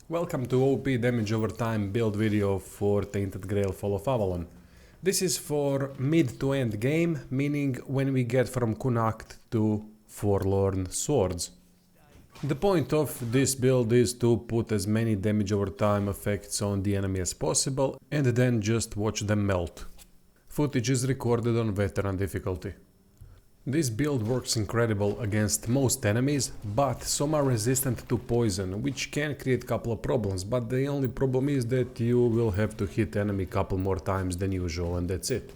Welcome to OP damage over time build video for Tainted Grail Fall of Avalon. This is for mid to end game, meaning when we get from Kunakt to Forlorn Swords. The point of this build is to put as many damage over time effects on the enemy as possible and then just watch them melt. Footage is recorded on veteran difficulty. This build works incredible against most enemies, but some are resistant to poison, which can create a couple of problems, but the only problem is that you will have to hit enemy couple more times than usual and that's it.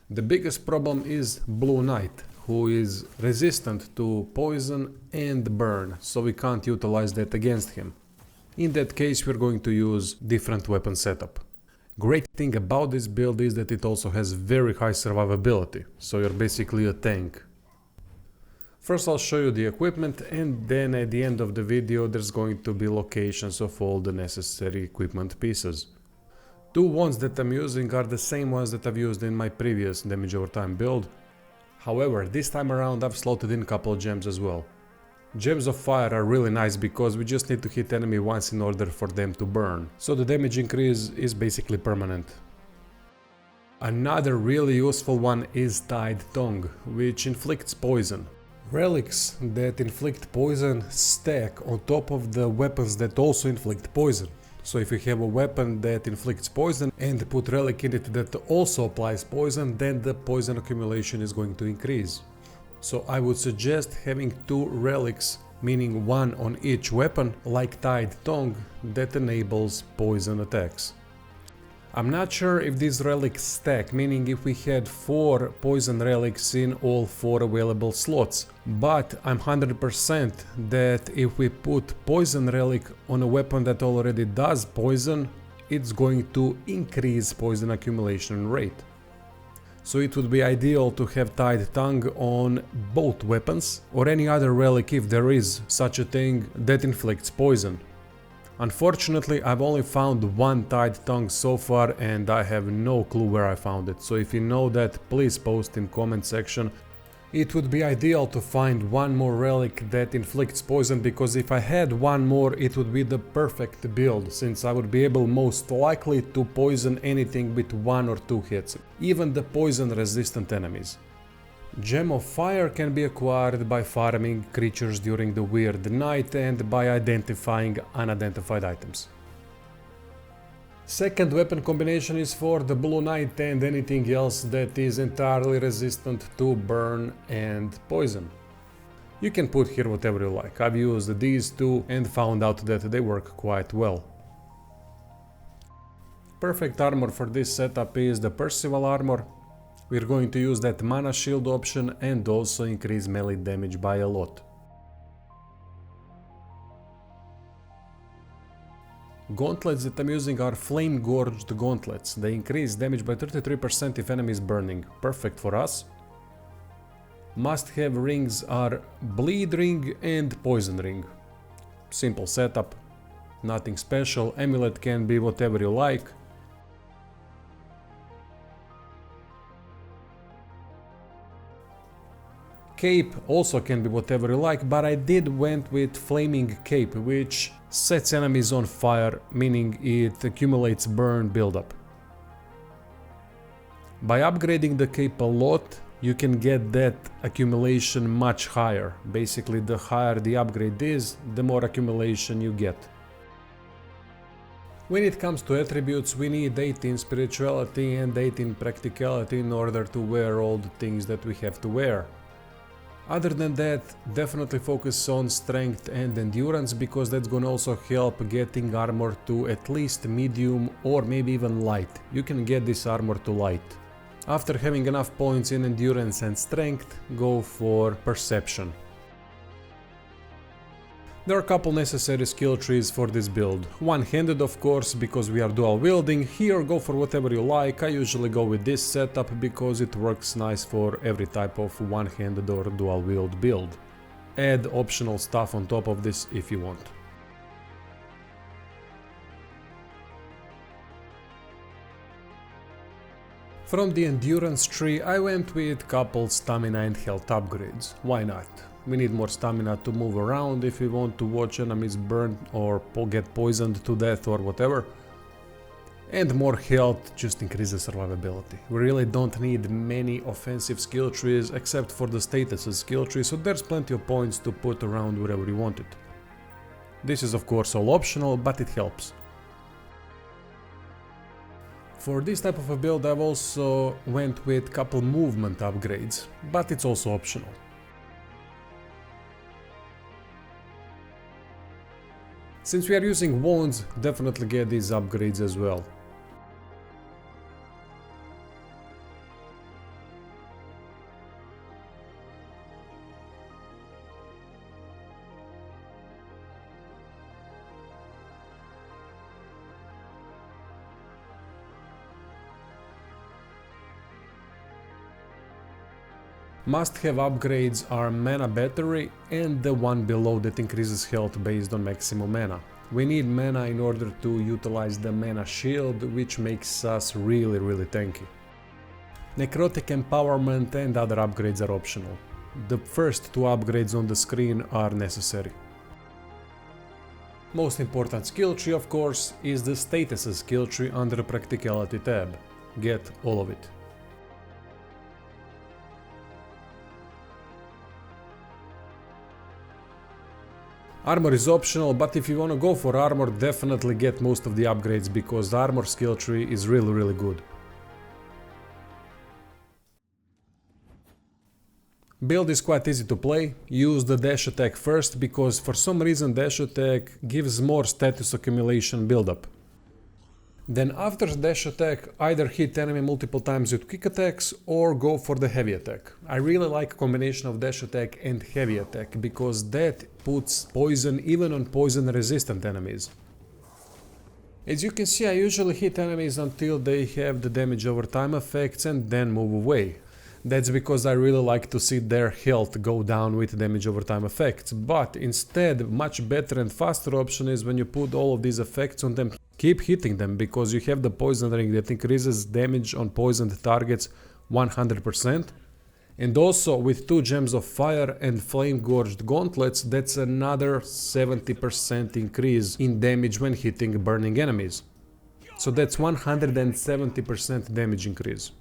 The biggest problem is Blue Knight, who is resistant to poison and burn, so we can't utilize that against him. In that case we're going to use different weapon setup. Great thing about this build is that it also has very high survivability, so you're basically a tank. First I'll show you the equipment and then at the end of the video there's going to be locations of all the necessary equipment pieces. Two ones that I'm using are the same ones that I've used in my previous damage over time build. However, this time around I've slotted in a couple of gems as well. Gems of fire are really nice because we just need to hit enemy once in order for them to burn, so the damage increase is basically permanent. Another really useful one is Tied Tongue, which inflicts poison. Relics that inflict poison stack on top of the weapons that also inflict poison. So if you have a weapon that inflicts poison and put relic in it that also applies poison, then the poison accumulation is going to increase. So I would suggest having two relics, meaning one on each weapon, like Tied Tongue, that enables poison attacks. I'm not sure if these relics stack, meaning if we had 4 poison relics in all 4 available slots, but I'm 100% that if we put poison relic on a weapon that already does poison, it's going to increase poison accumulation rate. So it would be ideal to have Tied Tongue on both weapons or any other relic if there is such a thing that inflicts poison. Unfortunately, I've only found one Tied Tongue so far and I have no clue where I found it, so if you know that, please post in comment section. It would be ideal to find one more relic that inflicts poison, because if I had one more it would be the perfect build, since I would be able most likely to poison anything with 1 or 2 hits, even the poison resistant enemies. Gem of Fire can be acquired by farming creatures during the weird night and by identifying unidentified items. Second weapon combination is for the Blue Knight and anything else that is entirely resistant to burn and poison. You can put here whatever you like. I've used these two and found out that they work quite well. Perfect armor for this setup is the Perceval armor. We're going to use that mana shield option and also increase melee damage by a lot. Gauntlets that I'm using are Flame Gorged Gauntlets. They increase damage by 33% if enemy is burning. Perfect for us. Must-have rings are Bleed Ring and Poison Ring. Simple setup, nothing special. Amulet can be whatever you like. Cape also can be whatever you like, but I did went with Flaming Cape, which sets enemies on fire, meaning it accumulates burn buildup. By upgrading the cape a lot, you can get that accumulation much higher. Basically, the higher the upgrade is, the more accumulation you get. When it comes to attributes, we need 18 spirituality and 18 practicality in order to wear all the things that we have to wear. Other than that, definitely focus on strength and endurance, because that's gonna also help getting armor to at least medium or maybe even light. You can get this armor to light. After having enough points in endurance and strength, go for perception. There are a couple necessary skill trees for this build. One-handed of course, because we are dual wielding. Here go for whatever you like. I usually go with this setup because it works nice for every type of one-handed or dual wield build. Add optional stuff on top of this if you want. From the endurance tree I went with couple stamina and health upgrades. Why not? We need more stamina to move around if we want to watch enemies burn or get poisoned to death or whatever. And more health just increases survivability. We really don't need many offensive skill trees except for the status skill tree, so there's plenty of points to put around wherever you want it. This is of course all optional, but it helps. For this type of a build I've also went with couple movement upgrades, but it's also optional. Since we are using wounds, definitely get these upgrades as well. Must-have upgrades are mana battery and the one below that increases health based on maximum mana. We need mana in order to utilize the mana shield, which makes us really tanky. Necrotic empowerment and other upgrades are optional. The first two upgrades on the screen are necessary. Most important skill tree of course is the status skill tree under the practicality tab. Get all of it. Armor is optional, but if you wanna go for armor, definitely get most of the upgrades because the armor skill tree is really good. Build is quite easy to play. Use the dash attack first because for some reason dash attack gives more status accumulation buildup. Then after dash attack, either hit enemy multiple times with quick attacks or go for the heavy attack. I really like a combination of dash attack and heavy attack because that puts poison even on poison resistant enemies. As you can see, I usually hit enemies until they have the damage over time effects and then move away. That's because I really like to see their health go down with damage over time effects, but instead much better and faster option is when you put all of these effects on them. Keep hitting them because you have the poison ring that increases damage on poisoned targets 100%. And also with 2 gems of fire and flame gorged gauntlets, that's another 70% increase in damage when hitting burning enemies. So that's 170% damage increase.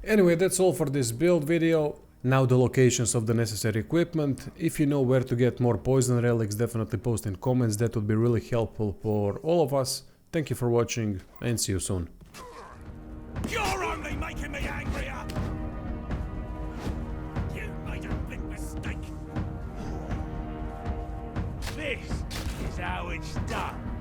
Anyway, that's all for this build video. Now the locations of the necessary equipment. If you know where to get more poison relics, definitely post in comments, that would be really helpful for all of us. Thank you for watching and see you soon. You're only making me angrier! You made a big mistake! This is how it's done.